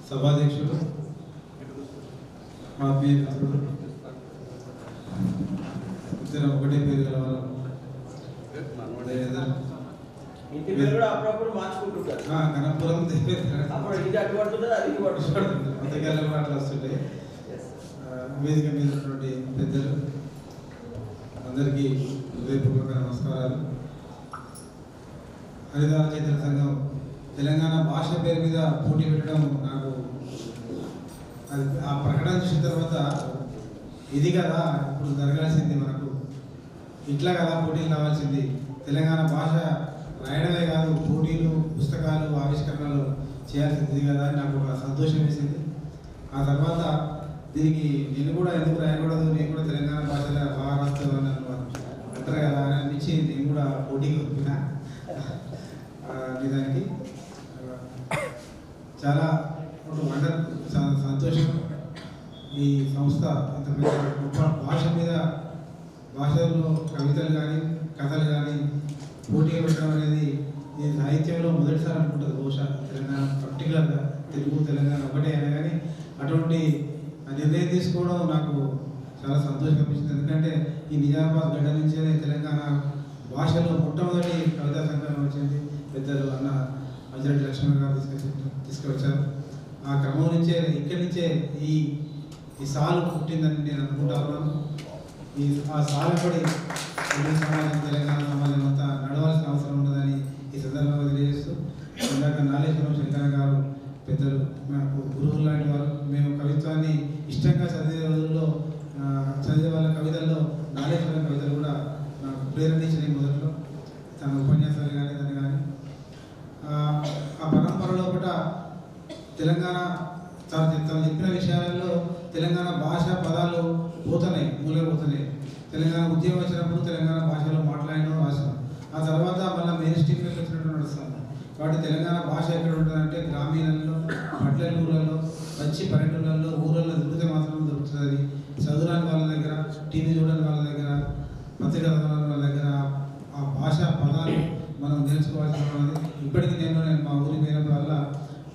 సభాధ్యక్షుడు ఆత్మీయ మిత్రుడు ఇద్దరు ఒకటే పేరు గలవారు ఇంటి పేరు కూడా అప్పుడప్పుడు మార్చుకుంటుంటారు. కనపురం అప్పుడు ఇది అటు పడుతుంటుంది, అది ఇటు పడుతుంది. అంతకాలం కూడా అట్లా వస్తుంటాయి. వేదిక మీద ఉన్నటువంటి పెద్దలు అందరికీ హృదయపూర్వక నమస్కారాలు. హరిదార చైతన్య సంఘం తెలంగాణ భాష పేరు మీద పోటీ పెట్టడం నాకు అది ఆ ప్రకటన చూసిన తర్వాత ఇది కదా ఇప్పుడు జరగాల్సింది, మనకు ఇట్లా కదా పోటీలు రావాల్సింది, తెలంగాణ భాష రాయడమే కాదు పోటీలు పుస్తకాలు ఆవిష్కరణలు చేయాల్సింది కదా అని నాకు ఒక సంతోషం వేసింది. ఆ తర్వాత దీనికి నేను కూడా ఎందుకు రాయకూడదు, నేను కూడా తెలంగాణ భాషలో బాగా రాస్తాను అంటారు కదా అని అనిపించి నేను కూడా పోటీకి ఒప్పిన. నిజానికి చాలా సంతోషం. ఈ సంస్థ ఇంత గొప్ప భాష మీద భాషల్లో కవితలు కానీ కథలు కానీ పోటీ పెట్టడం అనేది ఈ సాహిత్యంలో మొదటిసారి అనుకుంటుంది బహుశా తెలంగాణ, పర్టికులర్గా తెలుగు తెలంగాణ ఒకటే అయినా కానీ అటువంటి నిర్ణయం తీసుకోవడం నాకు చాలా సంతోషం అనిపించింది. ఎందుకంటే ఈ నిజామాబాద్ గడ్డ నుంచే తెలంగాణ భాషలో మొట్టమొదటి కవితా సంకలనం వచ్చింది. పెద్దలు అన్న అజిరెడ్డి లక్ష్మణ్ గారు తీసుకువచ్చారు. ఆ క్రమం నుంచే ఇక్కడి నుంచే ఈ సాలు పుట్టిందని నేను అనుకుంటా ఉన్నాను. ఆ సాలు పడి తెలుగు సమాజం తెలంగాణ సమాజం అంతా నడవాల్సిన అవసరం ఉన్నదని ఈ సందర్భంగా తెలియజేస్తూ, ఇందాక నాలేశ్వరం శంకర గారు పెద్దలు మాకు గురువులు లాంటి వారు. మేము కవిత్వాన్ని ఇష్టంగా చదివే రోజుల్లో చదివే వాళ్ళ కవితల్లో నాలేశ్వరం కవితలు కూడా నాకు ప్రేరణించినాయి. మొదట్లో తన ఉపన్యాసాలు కానీ తను కానీ ఆ పరంపరలో కూడా తెలంగాణ తను చెప్పిన విషయాలలో తెలంగాణ భాష పదాలు పోతున్నాయి, మూలపోతున్నాయి. తెలంగాణ ఉద్యమం వచ్చినప్పుడు తెలంగాణ భాషలో మాట్లాడడం రాశాను. ఆ తర్వాత మళ్ళీ మెయిన్ స్ట్రీమ్లోకి వచ్చినట్టు నడుస్తాను. కాబట్టి తెలంగాణ భాష ఎక్కడ ఉంటుందంటే గ్రామీణంలో, పట్టణూళ్ళలో, వచ్చి పల్లెటూళ్ళల్లో, ఊళ్ళల్లో దొరికితే మాత్రం దొరుకుతుంది. చదువురాని వాళ్ళ దగ్గర, టీవీ చూడని వాళ్ళ దగ్గర, పత్రికల వాళ్ళ దగ్గర ఆ భాష పదాలు మనం నేర్చుకోవాల్సి ఉంటుంది. ఇప్పటికీ నేను మా ఊరి పోయినప్పుడల్లా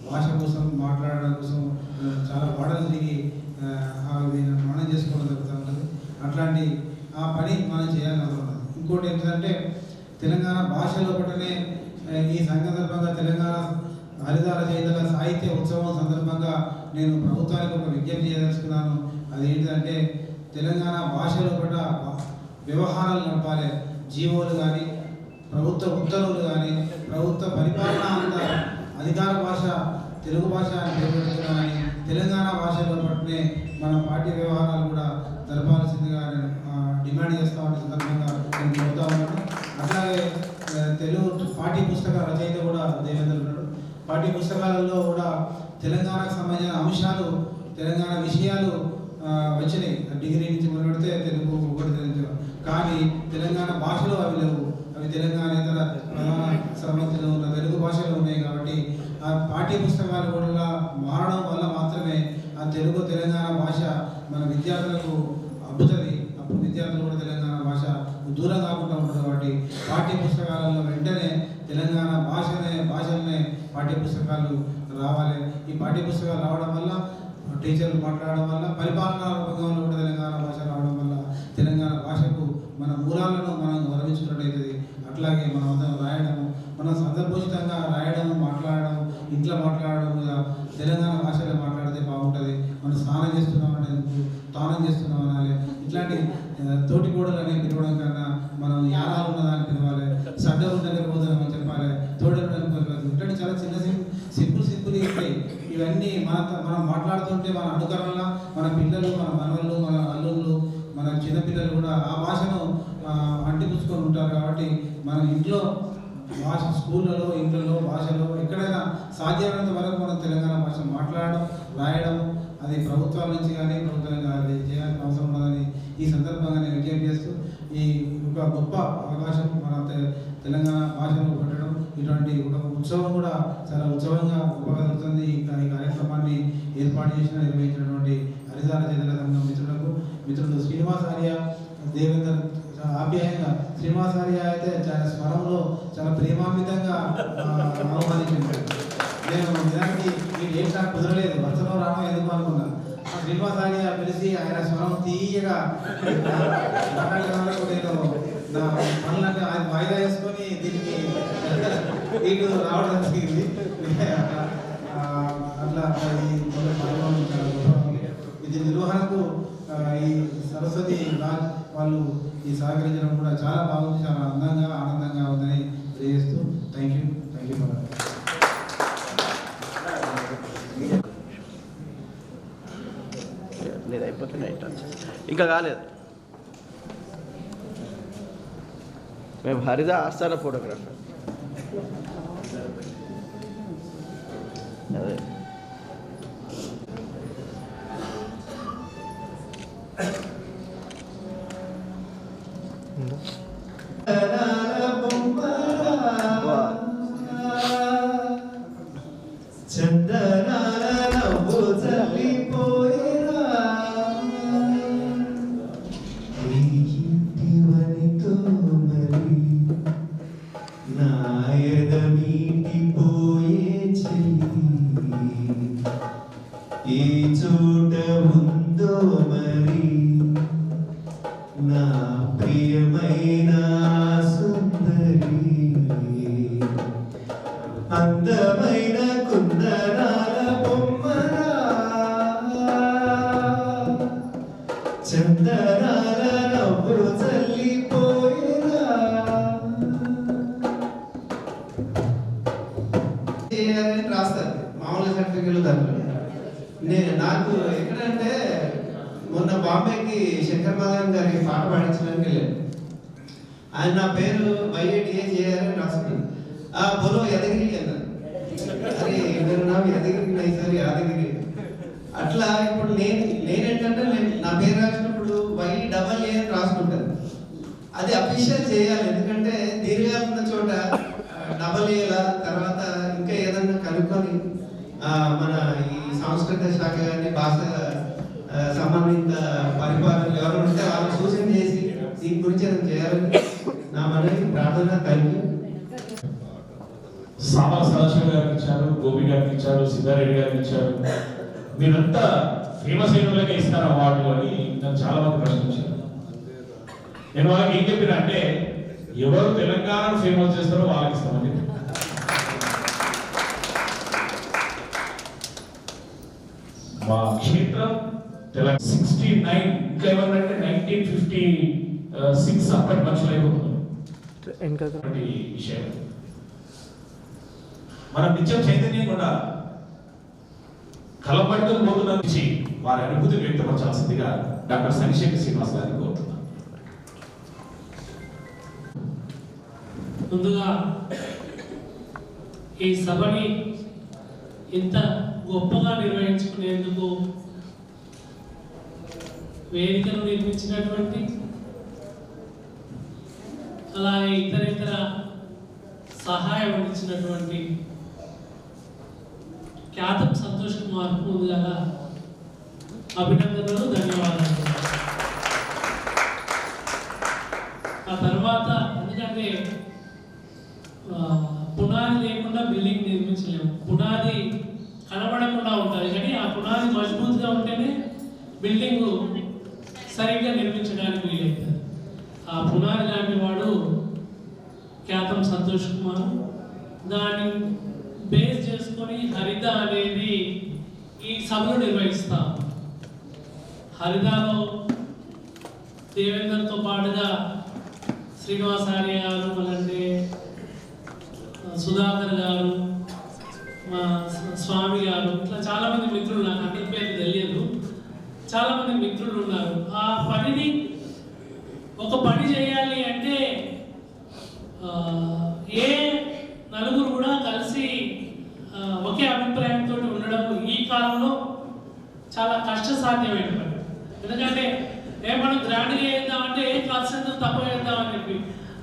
భాష కోసం మాట్లాడడం కోసం చాలా వాడలు తిరిగి మనం చేసుకోవడం జరుగుతూ ఉంటుంది. అట్లాంటి ఆ పని మనం చేయాలని అవసరం. ఇంకోటి ఏంటంటే తెలంగాణ భాషలో పట్టనే ఈ సందర్భంగా తెలంగాణ హరిదార చైతన్య సాహిత్య ఉత్సవం సందర్భంగా నేను ప్రభుత్వానికి ఒక విజ్ఞప్తి చేయదలుచుకున్నాను. అదేంటంటే తెలంగాణ భాషలో పట్ల వ్యవహారాలు నడపాలి. జీవోలు కానీ, ప్రభుత్వ ఉత్తర్వులు కానీ, ప్రభుత్వ పరిపాలన అంత అధికార భాష తెలుగు భాష అని పేర్కొంటున్నామని తెలంగాణ భాషలో పట్లనే మన పార్టీ వ్యవహారాలు కూడా జరపాల్సిందిగా నేను డిమాండ్ చేస్తా ఉన్న సందర్భంగా నేను చెబుతా ఉన్నాను. అట్లాగే తెలుగు పాఠ్య పుస్తక రచయిత కూడా దేవేంద్ర ఉన్నాడు. పాఠ్య పుస్తకాలలో కూడా తెలంగాణకు సంబంధించిన అంశాలు, తెలంగాణ విషయాలు వచ్చినాయి. డిగ్రీ నుంచి మొదలుపెడితే తెలుగు ఒకటి తెలుగు, కానీ తెలంగాణ భాషలో అవి లేవు. అవి తెలంగాణ ఇతర ప్రధాన సర్వత్తులో ఉన్న తెలుగు భాషలో ఉన్నాయి. కాబట్టి ఆ పాఠ్య పుస్తకాలు కూడా మారడం వల్ల మాత్రమే ఆ తెలంగాణ భాష మన విద్యార్థులకు అబ్బుతుంది. అప్పుడు విద్యార్థులు కూడా తెలంగాణ భాష దూరం కాకుండా ఉంటుంది. కాబట్టి పాఠ్య పుస్తకాలలో వెంటనే తెలంగాణ భాషలనే పాఠ్య పుస్తకాలు రావాలి. ఈ పాఠ్య పుస్తకాలు రావడం వల్ల టీచర్లు మాట్లాడడం వల్ల పరిపాలనా రంగంలో కూడా తెలంగాణ భాష రావడం వల్ల తెలంగాణ భాషకు మన మూలాలను మనం గౌరవించుకున్నట్టయితుంది. అట్లాగే మనం అందరం రాయడము, మనం సందర్భోచితంగా రాయడము, మాట్లాడడం, ఇంట్లో మాట్లాడడం మీద తెలంగాణ భాషలో మాట్లాడితే బాగుంటుంది. మనం స్నానం చేస్తున్నాం అంటే తానం చేస్తున్నాం అనాలి. ఇట్లాంటి తోటి కూడలు అనేవి పిలవడం కన్నా మనం యానాలు ఉన్నదాన్ని పిలవాలి, సడ్డలు దగ్గర పోదామని చెప్పాలి, తోడలు ఇట్లాంటి చాలా చిన్న సింపుల్ ఉంటాయి. ఇవన్నీ మనం మాట్లాడుతుంటే మన అనుకరణలో మన పిల్లలు, మన మనవళ్ళు, మన అల్లుళ్ళు, మన చిన్నపిల్లలు కూడా ఆ భాషను అంటిపుచ్చుకొని ఉంటారు. కాబట్టి మనం ఇంట్లో భాష, స్కూళ్ళలో, ఇంట్లో భాషలో ఎక్కడైనా సాధ్యమైనంత వరకు మనం తెలంగాణ భాష మాట్లాడడం, రాయడం, అది ప్రభుత్వాల నుంచి కానీ ప్రభుత్వంగా చేయాల్సిన అవసరం ఉన్నదని ఈ సందర్భంగా నేను విజ్ఞప్తి చేస్తూ, ఈ ఒక గొప్ప అవకాశం మన తెలంగాణ భాషలో పెట్టడం, ఇటువంటి ఒక ఉత్సవం కూడా చాలా ఉత్సవంగా గొప్పగా జరుగుతుంది. ఈ కార్యక్రమాన్ని ఏర్పాటు నిర్వహించినటువంటి హరిదార చైతన్య సంఘం మిత్రుడు శ్రీనివాసార్య, దేవేందర్ ఆప్యాయంగా శ్రీనివాసార్య అయితే చాలా స్వరంలో చాలా ప్రేమాన్వితంగా ఆహ్వానించారు. నేను నిజానికి ఈ ఏంటి నాకు కుదరలేదు వరుసలో రావడం ఎందుకు అనుకున్నా శ్రీనివాసాన్ని పిలిచి ఆయన స్వరం తీయగా నేను నా పనులన్నీ ఆయన వాయిదా వేసుకొని దీనికి ఇటు రావడం జరిగింది. అట్లా ఇది నిర్వహణకు ఈ సరస్వతి రాజ్ వాళ్ళు ఈ సహకరించడం కూడా చాలా బాగుంది, చాలా అందంగా ఆనందంగా ఉందని తెలియజేస్తూ థ్యాంక్ యూ లేదు అయిపోతున్నాయి ఇంకా కాలేదు. మేము హరిదా ఆస్థాన ఫోటోగ్రాఫర్. అదే ఈ చోట ఉందో మరి నా ప్రియమైన సుందరి అందమైన కుందనాల బొమ్మరా చందనాల నవ్వు చల్లిపోయేలా రాస్తారు మామూలు సర్టిఫికెట్లు దాంట్లో. నాకు ఎక్కడంటే మొన్న బాంబేకి శంకర్ మాధవన్ గారికి పాట పాడించడానికి వెళ్ళాను. ఆయన నా పేరు YADAJR అని రాసుకున్నాను. బోలో యాదగిరి అన్నారు. అరే మీరు నా యాదగిరి నై సార్ యాదగిరి. అట్లా ఇప్పుడు నేనేంటంటే నా పేరు రాసినప్పుడు YAA అని రాసుకుంటాను. అది అఫీషియల్ చేయాలి, ఎందుకంటే దీర్ఘాలు ఉన్న చోట AA తర్వాత ఇంకా ఏదన్నా కనుక్కొని మన ఈ సాంస్కృతిక శాఖ కానీ భాష సంబంధిత పరిపాలన ఎవరు ఉంటే వాళ్ళు సూచన చేసి దీని గురించి ఏదైనా చేయాలని నా మనకి ప్రార్థన. Thank you. సామల సదాశివ గారికి ఇచ్చారు, గోపి గారికి ఇచ్చారు, సిద్ధారెడ్డి గారికి ఇచ్చారు. మీరంతా ఫేమస్ అయిన వాళ్ళకే ఇస్తారు అవార్డులు అని నన్ను చాలా మంది ప్రశ్నించారు. నేను వాళ్ళకి ఏం చెప్పిన అంటే ఎవరు తెలంగాణను ఫేమస్ చేస్తారో వాళ్ళకి ఇస్తామని చెప్పి. మా క్షేత్రం తెలంగాణ 69 ఇంకా ఏమన్నంటే 1956 అప్పటి మనుషులు అయిపోతున్నారు. విషయం మన నిత్యం చైతన్యం కూడా కలపడుతూ పోతున్న నుంచి వారి అనుభూతి వ్యక్తపరచాల్సిందిగా డాక్టర్ శనిశేఖర్ శ్రీనివాస్ గారిని కోరుతున్నాను. ముందుగా ఈ సభని ఇంత గొప్పగా నిర్వహించుకునేందుకు వేదికను నిర్మించినటువంటి, అలాగే ఇతర సహాయం అందించినటువంటి ఖ్యాతం సంతోష్ కుమార్ ముందుగా అభినందనలు, ధన్యవాదాలు. ఆ తర్వాత ఎందుకంటే పునాది లేకుండా బిల్డింగ్ నిర్మించలేము. పునాది కనబడకుండా ఉంటుంది, కానీ ఆ పునాది మజబూత్గా ఉంటేనే బిల్డింగ్ సరిగ్గా నిర్మించడానికి వీలవుతుంది. ఆ పునాది లాంటి వాడు ఖ్యాతం సంతోష్ కుమార్. దాన్ని బేస్ చేసుకొని హరిత అనేది ఈ సభను నిర్వహిస్తాం. హరితలో దేవేందర్తో పాటుగా శ్రీనివాసార్య గారు, అలాంటి సుధాకర్ గారు, మా స్వామి గారు, ఇట్లా చాలామంది మిత్రులు, నాకు అందరి పేరు తెలియదు, చాలామంది మిత్రులు ఉన్నారు. ఆ పనిని ఒక పని చేయాలి అంటే ఏ నలుగురు కూడా కలిసి ఒకే అభిప్రాయంతో ఉండడం ఈ కాలంలో చాలా కష్టసాధ్యమైన పని. ఎందుకంటే మనం గ్రాండ్గా వేద్దామంటే ఏ కాల్సెంటర్ తక్కువ వేద్దామని చెప్పి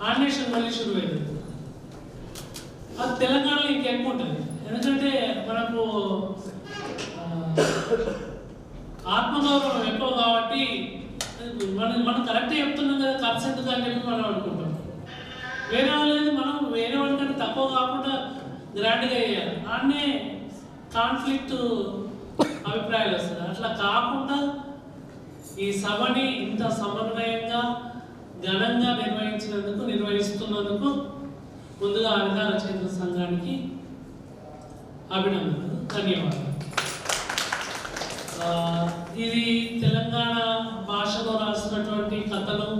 ఆర్డినేషన్ మళ్ళీ షురు అయింది. అది తెలంగాణలో ఇంకెక్కువ ఉంటుంది, ఎందుకంటే మనకు ఆత్మగౌరవం ఎక్కువ కాబట్టి మనం కరెక్టే చెప్తున్నాం కదా, ఖర్చు ఎందుకు అని చెప్పి మనం అనుకుంటాం. వేరే వాళ్ళని మనం వేరే వాళ్ళకంటే తక్కువ కాకుండా గ్రాండ్గా వేయాలి. అన్నీ కాన్ఫ్లిక్ట్ అభిప్రాయాలు వస్తుంది. అట్లా కాకుండా ఈ సభని ఇంత సమన్వయంగా ఘనంగా నిర్వహిస్తున్నందుకు ముందుగా హరిత రచయితల సంఘానికి అభినందనలు, ధన్యవాదాలు. ఇది తెలంగాణ భాషలో రాసినటువంటి కథలు,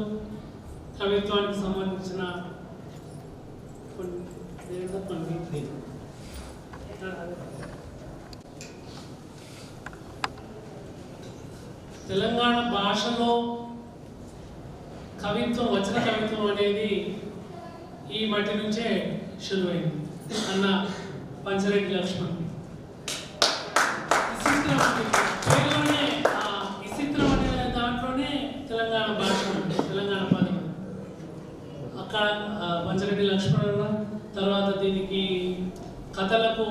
కవిత్వానికి సంబంధించిన తెలంగాణ భాషలో కవిత్వం, వచన కవిత్వం అనేది ఈ మట్టి నుంచే షురువైంది అన్న పంచరెడ్డి లక్ష్మణ్. విచిత్రం అనే దాంట్లోనే తెలంగాణ భాష ఉంది, తెలంగాణ పదం అక్కడ పంచరెడ్డి లక్ష్మణ్. తర్వాత దీనికి కథలకు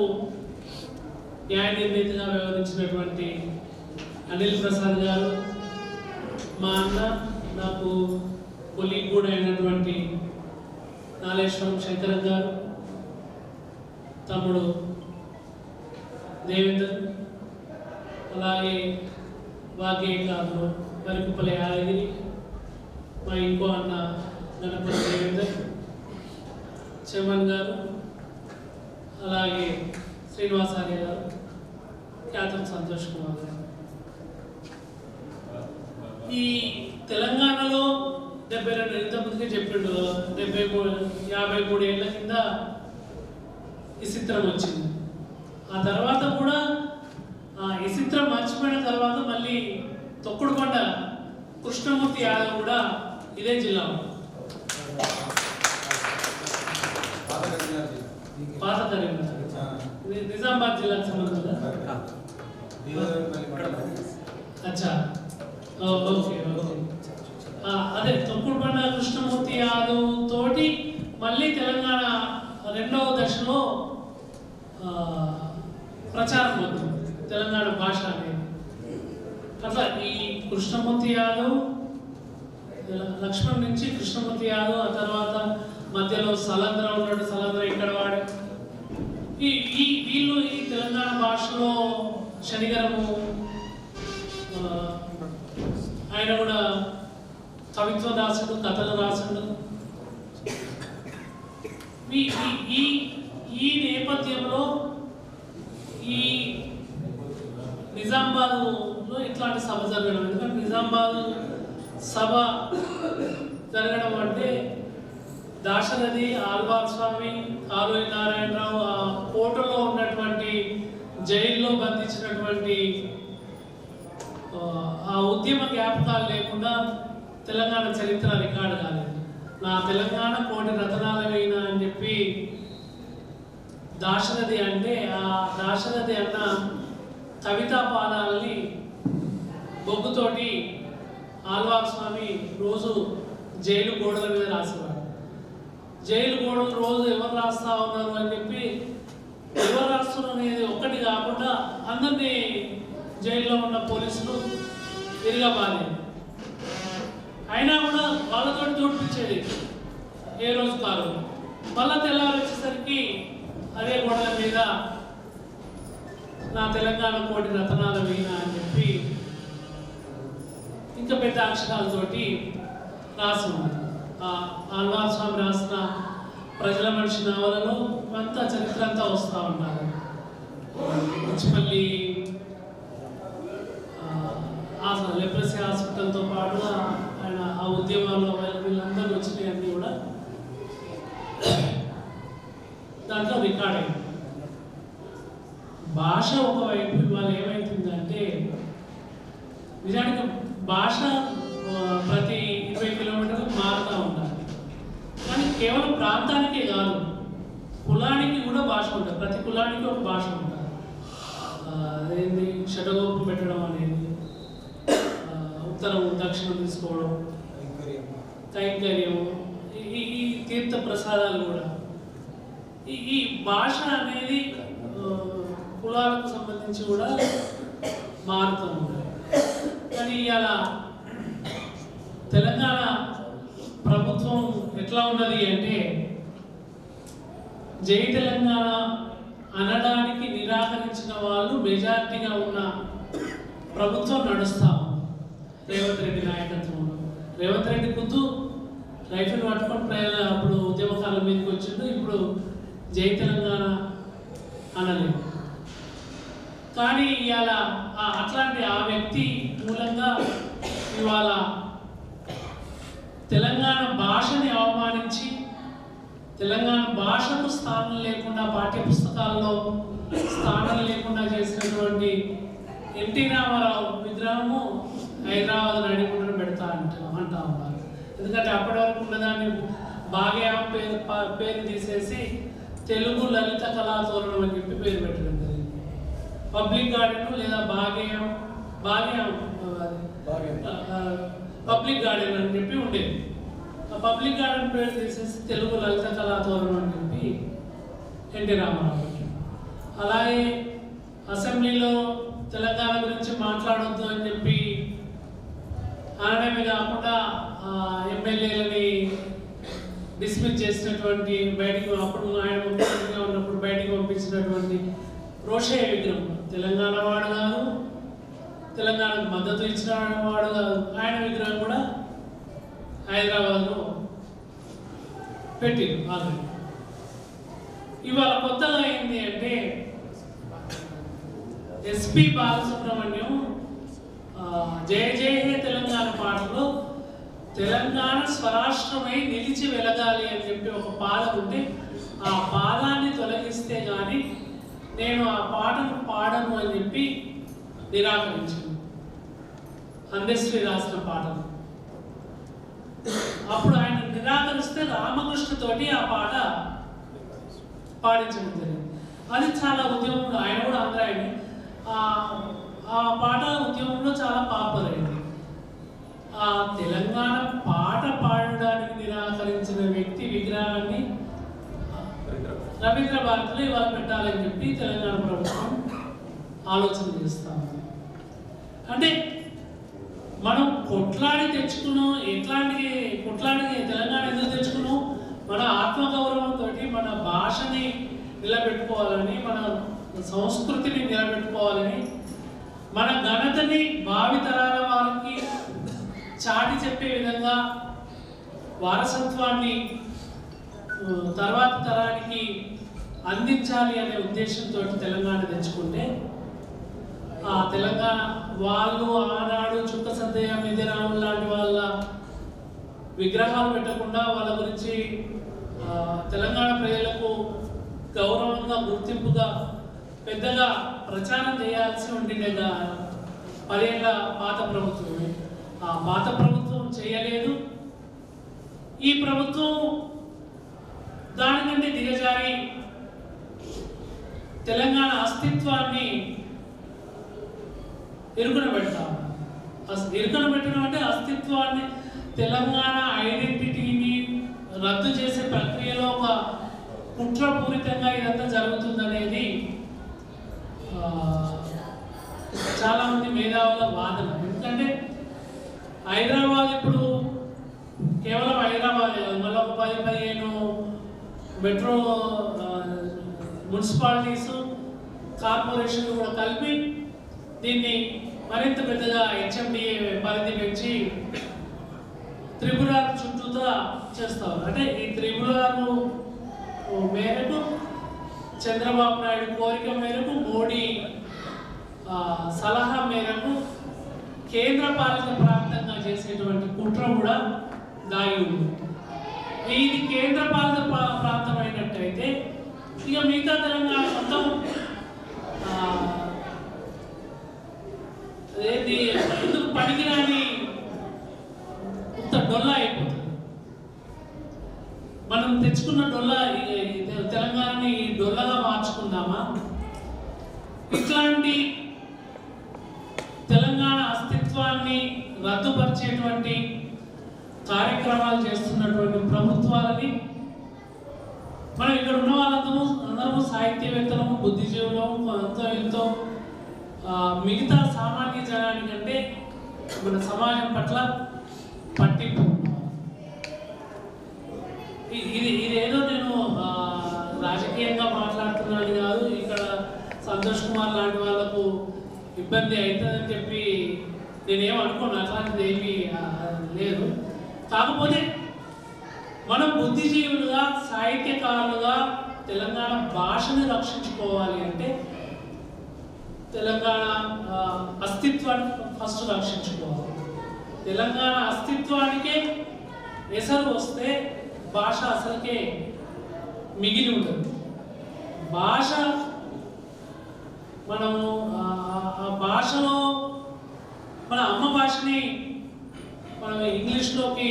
న్యాయ నిర్ణీతిగా వ్యవహరించినటువంటి అనిల్ ప్రసాద్ గారు, మా అన్న నాకు కొలీగ్ కూడా అయినటువంటి నాలేశ్వరం శంకరన్ గారు, తమ్ముడు దేవేందర్, అలాగే వాగ్గేయకారులు వరికుప్పల యాదగిరి, మా ఇంకో అన్న గణపతి దేవేందర్, చమన్ గారు, అలాగే శ్రీనివాసార్య గారు, ఖ్యాతం సంతోష్ కుమార్ గారు. ఈ తెలంగాణలో 72 ఇంతకుముందుకే చెప్పిండు 53 ఏళ్ల కింద ఈ చిత్రం వచ్చింది. ఆ తర్వాత కూడా ఈ చిత్రం మర్చిపోయిన తర్వాత మళ్ళీ తొక్కుడుకొండ కృష్ణమూర్తి యాదవ్ కూడా ఇదే జిల్లా, పాత కరీంనగర్, నిజామాబాద్ జిల్లాకు సంబంధించిన. అచ్చా, ఓకే. అదే తొక్కుడుకొండ కృష్ణమూర్తి యాదవ్ తోటి మళ్ళీ తెలంగాణ రెండవ దశలో ప్రచారం అవుతుంది తెలంగాణ భాష అనేది. అట్లా ఈ కృష్ణమూర్తి యాదవ్, లక్ష్మణ్ నుంచి కృష్ణమూర్తి యాదవ్, ఆ తర్వాత మధ్యలో సలంద్ర ఉన్నాడు, సలంద్ర ఇక్కడ వాడు. వీళ్ళు ఈ తెలంగాణ భాషలో శనిగరము ఆయన కూడా కవిత్వం రాసాడు, కథలు రాసాడు. ఈ నేపథ్యంలో ఈ నిజామాబాద్లో ఇట్లాంటి సభ జరగడం, ఎందుకంటే నిజామాబాద్ సభ జరగడం అంటే దాశరథి, ఆల్వార్ స్వామి, కాళోజీ నారాయణరావు ఆ కోటలో ఉన్నటువంటి జైల్లో బంధించినటువంటి ఆ ఉద్యమ జ్ఞాపకాలు లేకుండా తెలంగాణ చరిత్ర రికార్డు కాలేదు. నా తెలంగాణ కోటి రతనాల వీణ అని చెప్పి దాశరథి అంటే, ఆ దాశరథి అన్న కవితా పాదాలని బొగ్గుతోటి ఆల్వార్ స్వామి రోజు జైలు గోడల మీద రాసేవాడు. జైలు గోడలు రోజు ఎవరు రాస్తా ఉన్నారు అని చెప్పి, ఎవరు రాస్తున్నారు అనేది ఒక్కటి కాకుండా అందరినీ జైల్లో ఉన్న పోలీసులు తిరగబాలేదు. అయినా కూడా వాళ్ళతో చూపించేది ఏ రోజు కాదు. మళ్ళా తెల్లారి వచ్చేసరికి అదే గోడల మీద నా తెలంగాణ కోటి రతనాల వీణ అని చెప్పి ఇంకా పెద్ద అక్షరాలతోటి రాసి ఉంది. ఆల్వార్ స్వామి రాసిన ప్రజల మనిషి నవలలో అంతా చరిత్ర అంతా వస్తూ ఉంటారు. మంచిపల్లి లెప్రసీ హాస్పిటల్తో పాటు ఆయన ఆ ఉద్యమాల్లో వీళ్ళందరూ వచ్చినాయన్నీ కూడా దాంట్లో రికార్డ్ అయింది. భాష ఒకవైపు ఇవాళ ఏమైతుందంటే, నిజానికి భాష ప్రతి 20 కిలోమీటర్లకు మారుతూ ఉండాలి. కానీ కేవలం ప్రాంతానికే కాదు, కులానికి కూడా భాష ఉంటుంది. ప్రతి కులానికి ఒక భాష ఉంటుంది. అదేంటి షటగోపం పెట్టడం అనేది, ఉత్తరం దక్షిణం తీసుకోవడం, కైంకర్యం, ఈ తీర్థ ప్రసాదాలు కూడా. ఈ భాష అనేది కులాలకు సంబంధించి కూడా మారుతూ ఉంటుంది. కానీ ఇలా తెలంగాణ ప్రభుత్వం ఎట్లా ఉన్నది అంటే, జై తెలంగాణ అనడానికి నిరాకరించిన వాళ్ళు మెజారిటీగా ఉన్న ప్రభుత్వం నడుస్తాము రేవంత్ రెడ్డి నాయకత్వంలో. రేవంత్ రెడ్డి కుద్దు రైఫిల్ పట్టుకొని అప్పుడు ఉద్యమకాలం మీదకి వచ్చిండు. ఇప్పుడు జై తెలంగాణ అనలేదు. కానీ ఇవాళ అట్లాంటి ఆ వ్యక్తి మూలంగా ఇవాళ తెలంగాణ భాషని అవమానించి తెలంగాణ భాషకు స్థానం లేకుండా పాఠ్య పుస్తకాల్లో స్థానం లేకుండా చేసినటువంటి ఎన్టీ రామారావు విగ్రహము హైదరాబాద్ నడిగుండను పెడతా అంటా ఉన్నారు. ఎందుకంటే అప్పటి వరకు ఉన్నదాన్ని భాగ్యం పేరు తీసేసి తెలుగు లలిత కళాతోరణం అని చెప్పి పేరు పెట్టడం జరిగింది. పబ్లిక్ గార్డెన్ లేదా పబ్లిక్ గార్డెన్ అని చెప్పి ఉండేది. ఆ పబ్లిక్ గార్డెన్ పేరు తీసేసి తెలుగు లలిత కళాతోరణం అని చెప్పి ఎన్టీ రామారావు పెట్టాడు. అలాగే అసెంబ్లీలో తెలంగాణ గురించి మాట్లాడొద్దు అని చెప్పి అనడమే కాకుండా ఎమ్మెల్యేలని డిస్మిస్ చేసినటువంటి బయటికి అప్పుడు ఆయన ముఖ్యమంత్రిగా ఉన్నప్పుడు బయటికి పంపించినటువంటి రోషయ్య విగ్రహం తెలంగాణ వాడు కాదు, తెలంగాణకు మద్దతు ఇచ్చిన వాడు కాదు. ఆయన విగ్రహం కూడా హైదరాబాద్లో పెట్టింది ఆల్రెడీ. ఇవాళ కొత్తగా అయింది అంటే ఎస్పి బాలసుబ్రహ్మణ్యం జయ జయ హే తెలంగాణ పాటలో తెలంగాణ స్వరాష్ట్రమై నిలిచి వెలగాలి అని చెప్పి ఒక పాద ఉంటే ఆ పాదాన్ని తొలగిస్తే కానీ నేను ఆ పాటను పాడను అని చెప్పి నిరాకరించాను. అందశ్రీ రాసిన పాటను అప్పుడు ఆయన నిరాకరిస్తే రామకృష్ణతోటి ఆ పాట పాడించడం జరిగింది. అది చాలా ఉద్యమంలో ఆయన కూడా ఆంధ్రాయని ఆ పాట ఉద్యమంలో చాలా పాపులర్ అయింది. ఆ తెలంగాణ పాట పాడడానికి నిరాకరించిన వ్యక్తి విగ్రహాన్ని రవీంద్ర భారతిలో ఇవాళ పెట్టాలని చెప్పి తెలంగాణ ప్రభుత్వం ఆలోచన చేస్తా ఉంది. అంటే మనం కొట్లాడి తెచ్చుకున్నాం. కొట్లాడి తెలంగాణ ఎందుకు తెచ్చుకున్నాం? మన ఆత్మగౌరవంతో మన భాషని నిలబెట్టుకోవాలని, మన సంస్కృతిని నిలబెట్టుకోవాలని, మన ఘనతని భావితరాల వారికి చాటి చెప్పే విధంగా వారసత్వాన్ని తర్వాత తరానికి అందించాలి అనే ఉద్దేశంతో తెలంగాణ తెచ్చుకుంటే ఆ తెలంగాణ వాళ్ళు ఆనాడు చుక్క సద్దయ్య మిదిరాములు లాంటి వాళ్ళ విగ్రహాలు పెట్టకుండా వాళ్ళ గురించి తెలంగాణ ప్రజలకు గౌరవంగా గుర్తింపుగా పెద్దగా ప్రచారం చేయాల్సి ఉండిండేగా 10 ఏళ్ళ పాత ప్రభుత్వమే. ఆ పాత ప్రభుత్వం చేయలేదు. ఈ ప్రభుత్వం దానికంటే దిగజారి తెలంగాణ అస్తిత్వాన్ని ఇరుకున పెడతాం. ఇరుకున పెట్టడం అంటే అస్తిత్వాన్ని, తెలంగాణ ఐడెంటిటీని రద్దు చేసే ప్రక్రియలో ఒక కుట్రపూరితంగా ఇదంతా జరుగుతుందనేది చాలా మంది మేధావుల వాదన. ఎందుకంటే హైదరాబాద్ ఇప్పుడు కేవలం హైదరాబాద్ మళ్ళీ ఒక 10-15 మెట్రో మున్సిపాలిటీస్ కార్పొరేషన్లు కూడా కలిపి దీన్ని మరింత పెద్దగా హెచ్ఎండిఏ పరిధి పెంచి త్రిపుర చుట్టూతా చేస్తారు. అంటే ఈ త్రిపురాలు మేరకు చంద్రబాబు నాయుడు కోరిక మేరకు మోడీ సలహా మేరకు కేంద్ర పాలిత ప్రాంతంగా చేసేటువంటి కుట్ర కూడా దాగి ఉంది. ఇది కేంద్ర పాలిత ప్రాంతం అయినట్టయితే ఇక మిగతా తెలంగాణ మొత్తం అదేంటి ఎందుకు పనికిరాని ఇంత డొల్లా అయిపోతుంది. మనం తెచ్చుకున్న డొల్లా తెలంగాణని డొల్లగా మార్చుకుందామా? ఇట్లాంటి తెలంగాణ అస్తిత్వాన్ని రద్దుపరిచేటువంటి కార్యక్రమాలు చేస్తున్నటువంటి ప్రభుత్వాలని మనం ఇక్కడ ఉన్న వాళ్ళందరూ సాహిత్యవేత్తలము, బుద్ధిజీవులము, ఎంతో మిగతా సామాన్య జనానికంటే మన సమాజం పట్ల పట్టింపు. ఇదేదో నేను రాజకీయ రాజకీయంగా మాట్లాడుతున్నాను కాదు, ఇక్కడ సంతోష్ కుమార్ లాంటి వాళ్ళకు ఇబ్బంది అవుతుందని చెప్పి నేనేం అనుకోను, అట్లాంటిది ఏమీ లేదు. కాకపోతే మనం బుద్ధిజీవులుగా సాహిత్యకారులుగా తెలంగాణ భాషని రక్షించుకోవాలి అంటే తెలంగాణ అస్తిత్వాన్ని ఫస్ట్ రక్షించుకోవాలి. తెలంగాణ అస్తిత్వానికే ఎసరు వస్తే భాష అసలుకే మిగిలి ఉంటుంది. భాష మనము ఆ భాషలో మన అమ్మ భాషని మనం ఇంగ్లీష్లోకి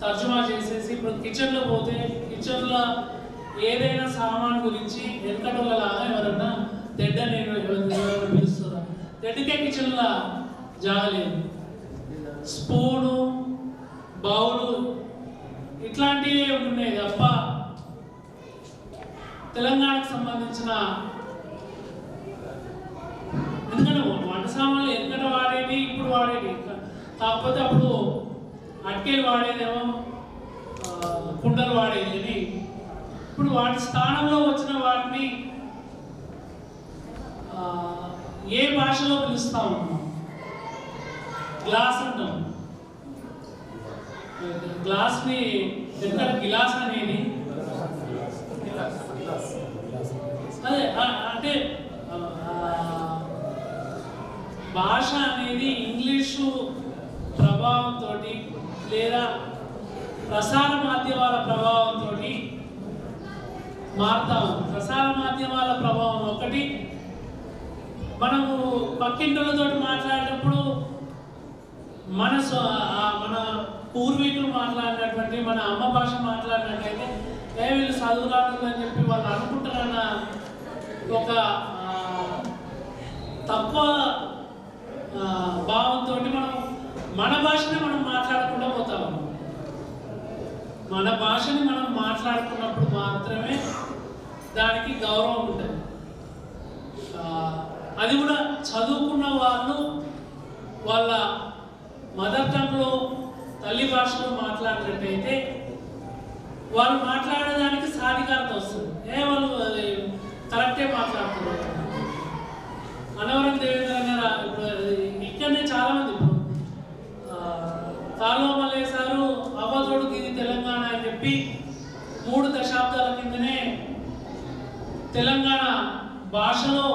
తర్జుమా చేసేసి ఇప్పుడు కిచెన్లో పోతే కిచెన్లో ఏదైనా సామాన్ గురించి వెనకటోళ్ళలాగా ఎవరన్నా తెడ్డ నేను పిలుస్తున్నా, తెడ్డకే కిచెన్లో జాగలేదు. స్పూను బౌలు ఇట్లాంటివి ఉన్నాయి తప్ప తెలంగాణకు సంబంధించిన ఎందుకంటే వంట సామాన్లు ఎందుకంటే వాడేది ఇప్పుడు వాడేది, కాకపోతే అప్పుడు అట్కేలు వాడేదేమో కుండలు వాడేది అని ఇప్పుడు వాటి స్థానంలో వచ్చిన వాటిని ఏ భాషలో పిలుస్తా ఉన్నాం? గ్లాస్ అంటాం. గ్లాస్ని ఎక్కడ గిలాస్ అనేది అదే అంటే భాష అనేది ఇంగ్లీషు ప్రభావంతో లేదా ప్రసార మాధ్యమాల ప్రభావంతో మారుతా ఉంది. ప్రసార మాధ్యమాల ప్రభావం ఒకటి, మనము పక్కింటితో మాట్లాడేటప్పుడు మన పూర్వీకులు మాట్లాడినటువంటి మన అమ్మ భాష మాట్లాడినట్లయితే వీళ్ళు చదువురాదు అని చెప్పి వాళ్ళు అనుకుంటున్న ఒక తక్కువ భావంతో మనం మన భాషని మనం మాట్లాడకుండా పోతాము. మన భాషని మనం మాట్లాడుకున్నప్పుడు మాత్రమే దానికి గౌరవం ఉంటుంది. అది కూడా చదువుకున్న వాళ్ళు వాళ్ళ మదర్ టంగ్లో తల్లి భాషలో మాట్లాడినట్టయితే వాళ్ళు మాట్లాడేదానికి సాధికారత వస్తుంది. వాళ్ళు కరెక్టే మాట్లాడుతున్నారు. అనవరం దేవేంద్ర గారు ఇప్పుడు ఇక్కడనే చాలామంది ఇప్పుడు కాలువ మల్లేశారు అవ్వతోడుకి ఇది తెలంగాణ అని చెప్పి 3 దశాబ్దాల కిందనే తెలంగాణ భాషలో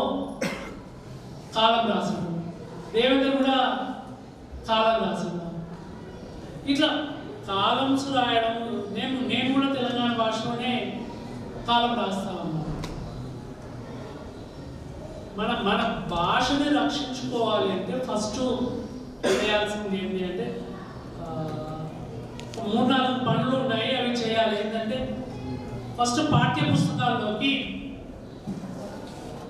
కాలం రాశాడు. దేవేంద్ర కూడా కాలం రాశాడు. ఇట్లా కాలమ్స్ రాయడం నేను కూడా తెలంగాణ భాషలోనే కాలం రాస్తా ఉన్నాను. మన భాషని రక్షించుకోవాలి అంటే ఫస్ట్ చేయాల్సింది ఏంటి అంటే 3-4 పనులు ఉన్నాయి, అవి చేయాలి. ఏంటంటే ఫస్ట్ పాఠ్య పుస్తకాల్లోకి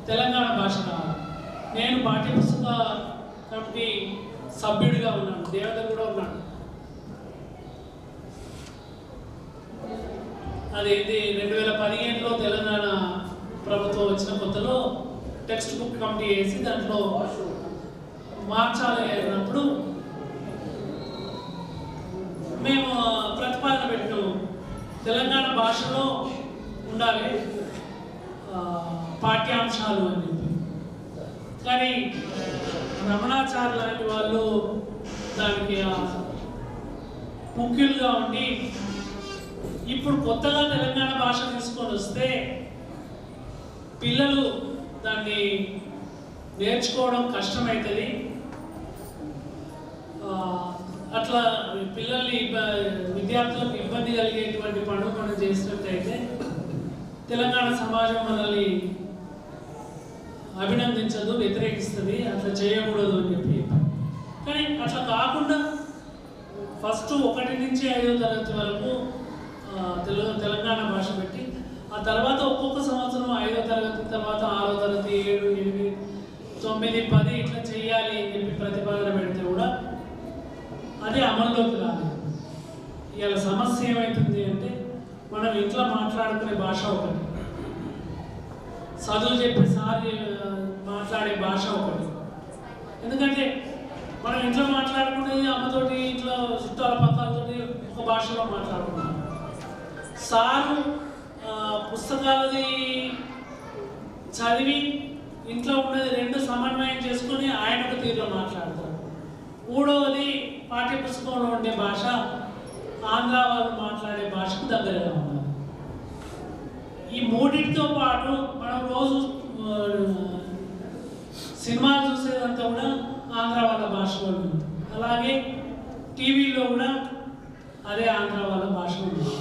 తెలంగాణ భాష రావాలి. నేను పాఠ్య పుస్తక కమిటీ సభ్యుడిగా ఉన్నాను, దేవత కూడా ఉన్నాను. అదేంటి 2015లో తెలంగాణ ప్రభుత్వం వచ్చిన కొత్తలో టెక్స్ట్ బుక్ కమిటీ వేసి దాంట్లో మార్చాలి అన్నప్పుడు మేము ప్రతిపాదన పెట్టాము, తెలంగాణ భాషలో ఉండాలి పాఠ్యాంశాలు అని చెప్పి. కానీ రమణాచార్య లాంటి వాళ్ళు దానికి ముఖ్యులుగా ఉండి ఇప్పుడు కొత్తగా తెలంగాణ భాష తీసుకొని వస్తే పిల్లలు దాన్ని నేర్చుకోవడం కష్టమవుతుంది, అట్లా పిల్లల్ని విద్యార్థులకు ఇబ్బంది కలిగేటువంటి పనులు మనం చేసినట్టయితే తెలంగాణ సమాజం మనల్ని అభినందించదు, వ్యతిరేకిస్తుంది, అట్లా చేయకూడదు అని చెప్పి. కానీ అట్లా కాకుండా ఫస్ట్ 1 నుంచి 5వ తరగతి వరకు తెలంగాణ భాష పెట్టి ఆ తర్వాత ఒక్కొక్క సంవత్సరం 5వ తరగతి తర్వాత 6వ తరగతి 7, 8, 9, 10 ఇట్లా చేయాలి అని చెప్పి ప్రతిపాదన పెడితే కూడా అది అమల్లోకి రాలేదు. ఇవాళ సమస్య ఏమవుతుంది అంటే మనం ఇంట్లో మాట్లాడుకునే భాష ఒకటి, చదువు చెప్పే సారి మాట్లాడే భాష ఒకటి. ఎందుకంటే మనం ఇంట్లో మాట్లాడుకునేది అమ్మతోటి, ఇంట్లో చుట్టాల పక్కలతోటి ఒక భాషలో మాట్లాడుకుంటాం. సారు పుస్తకాలది చదివి ఇంట్లో ఉన్నది రెండు సమన్వయం చేసుకుని ఆయన ఒక తీరులో మాట్లాడతారు. మూడవది పాఠ్య పుస్తకంలో ఉండే భాష ఆంధ్ర వాళ్ళు మాట్లాడే భాషకు దగ్గరగా ఉండాలి. ఈ మూడింటితో పాటు మనం రోజు సినిమాలు చూసేదంతా కూడా ఆంధ్ర వాళ్ళ భాషలో ఉంది. అలాగే టీవీలో కూడా అదే ఆంధ్ర వాళ్ళ భాషలో ఉంది.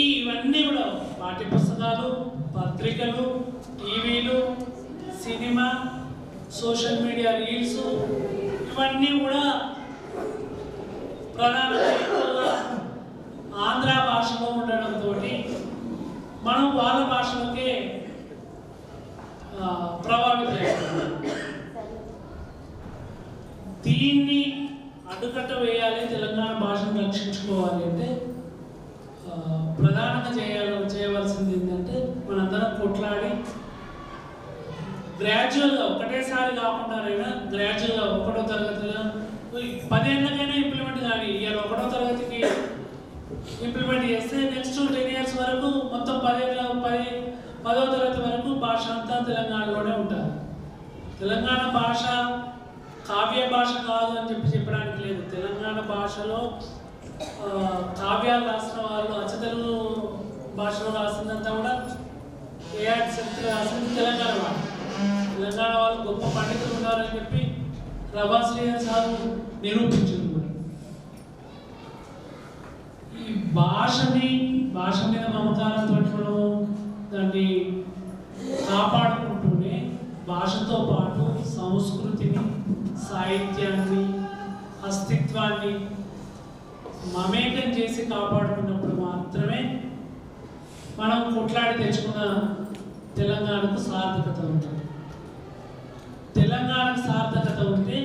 ఇవన్నీ కూడా పాఠ్య పుస్తకాలు, పత్రికలు, టీవీలు, సినిమా, సోషల్ మీడియా రీల్స్ ఇవన్నీ కూడా ప్రధానంగా ఆంధ్ర భాషలో ఉండడంతో మనం వాళ్ళ భాషలోకే ప్రభావితం. దీన్ని అడ్డుకట్ట వేయాలి, తెలంగాణ భాషను రక్షించుకోవాలి అంటే ప్రధానంగా చేయవలసింది ఏంటంటే మనందరం కొట్లాడి గ్రాడ్యువల్గా ఒకటేసారి కాకుండానైనా గ్రాడ్యువల్గా 1వ తరగతిలో 10 ఏళ్ళకైనా ఇంప్లిమెంట్ కానీ ఇవాళ 1వ తరగతికి ఇంప్లిమెంట్ చేస్తే నెక్స్ట్ 10 years వరకు మొత్తం 10వ తరగతి వరకు భాష అంతా తెలంగాణలోనే ఉంటుంది. తెలంగాణ భాష కావ్య భాష కాదు అని చెప్పడానికి లేదు. తెలంగాణ భాషలో కావ్యాలు రాసిన వాళ్ళు అచ్చతెలుగు భాషలో రాసిందంతా కూడా ఏఆర్ శక్తి రాసింది తెలంగాణ వాళ్ళు. తెలంగాణ వాళ్ళు గొప్ప పండితులు ఉన్నారని చెప్పి ప్రభాశ్రీయర్ సార్ నిరూపించారు కూడా. ఈ భాష మీద మమకారంతో మనం దాన్ని కాపాడుకుంటూనే భాషతో పాటు సంస్కృతిని, సాహిత్యాన్ని, అస్తిత్వాన్ని మమేకం చేసి కాపాడుకున్నప్పుడు మాత్రమే మనం కొట్లాడి తెచ్చుకున్న తెలంగాణకు సార్థకత ఉంటుంది. తెలంగాణకు సార్థకత ఉంటే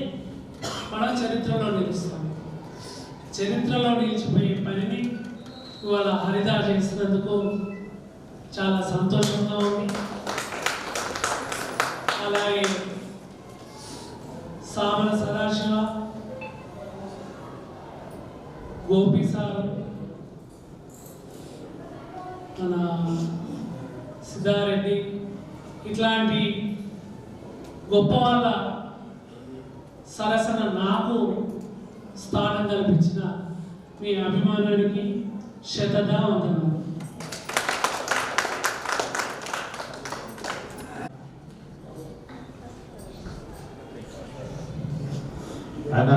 మనం చరిత్రలో నిలుస్తాం. చరిత్రలో నిలిచిపోయే పనిని ఇవాళ హరిత చేసినందుకు చాలా సంతోషంగా ఉంది. అలాగే సామల సదాశివ, గోపి సార్, మన సిద్ధారెడ్డి ఇట్లాంటి గొప్ప వాళ్ళ సరసన నాకు స్థానం కల్పించిన మీ అభిమానానికి శతదా వందనాలు. ఆయన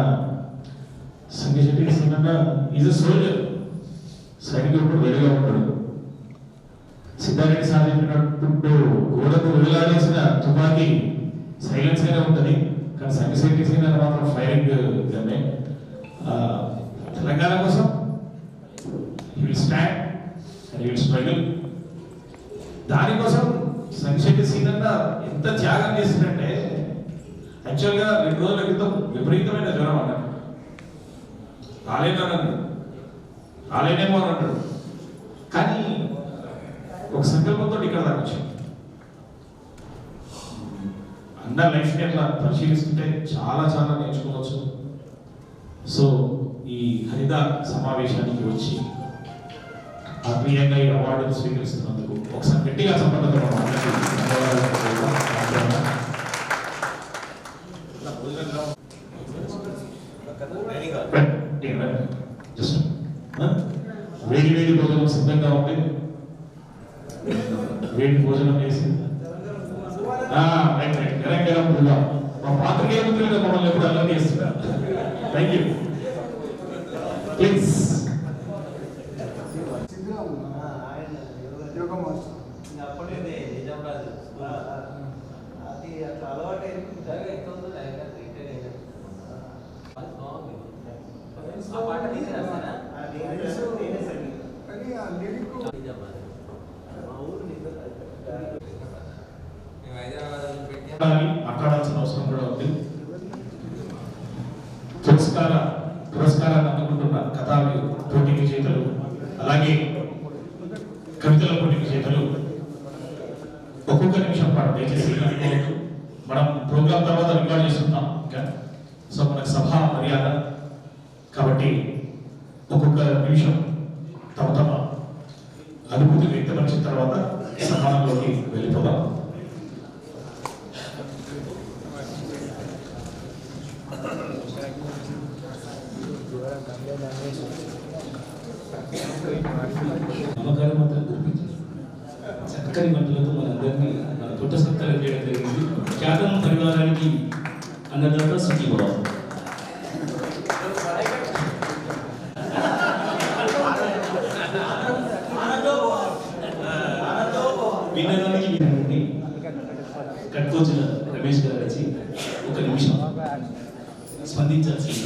సంగీత సినిమా ఈజ్ అ సోల్జర్, సైనికుడు వేరుగా ఉంటాడు. సిద్ధారెడ్డి సార్ చెప్పినట్టు గోడకు వెళ్ళాల్సిన తుపాకీ సైలెన్స్ గానే ఉంటుంది, కానీ సంగీత సినిమా మాత్రం ఫైరింగ్ గానే. తెలంగాణ కోసం he will stand and he will struggle. దానికోసం సంగీత సినిమా ఎంత త్యాగం చేసిందంటే యాక్చువల్గా 2 రోజుల క్రితం విపరీతమైన జ్వరం అన్నాడు. రాలేనేమో అని అంటాడు, కానీ ఒక సంకల్పంతో ఇక్కడ దాకా వచ్చాం. అన్న లైఫ్ని అట్లా పరిశీలిస్తుంటే చాలా చాలా నేర్చుకోవచ్చు. సో ఈ హరిత సమావేశానికి వచ్చి ఆత్మీయంగా ఈ అవార్డును స్వీకరిస్తున్నందుకు ఒకసారి గట్టిగా సంపన్నతో వేడి వేడి భోజనం సిద్ధంగా ఉంది. వేడి భోజనం చేసి మా పాత్రికేయ మిత్రులుగా మమ్మల్ని ఎప్పుడు అల్లరి చేస్తున్నారు. Thank you. ప్లీజ్ మాట్లాడాల్సిన అవసరం కూడా ఉంది. పురస్కారాన్ని అందుకుంటున్న కథా పోటీ విజేతలు, అలాగే కవితల పోటీ విజేతలు ఒక్కొక్క నిమిషం పాటు దయచేసి అనుకోవద్దు. మనం ప్రోగ్రాం తర్వాత రికార్డ్ చేస్తున్నాం ఇంకా, సో మనకు సభ మర్యాద కాబట్టి ఒక్కొక్క నిమిషం తమ అనుభూతి వ్యక్తపరిచి నమ్మకాలు మాత్రం కురిపించారు. చక్కని వంటలతో మనందరినీ మన పుట్ట సత్కారం చేయడం జరిగింది. ఖ్యాతం పరివారానికి అన్నదాత సుఖీభావం. వినడానికి వినండి. కట్కోచిన రమేష్ గారు వచ్చి ఒక నిమిషం స్పందించాల్సింది.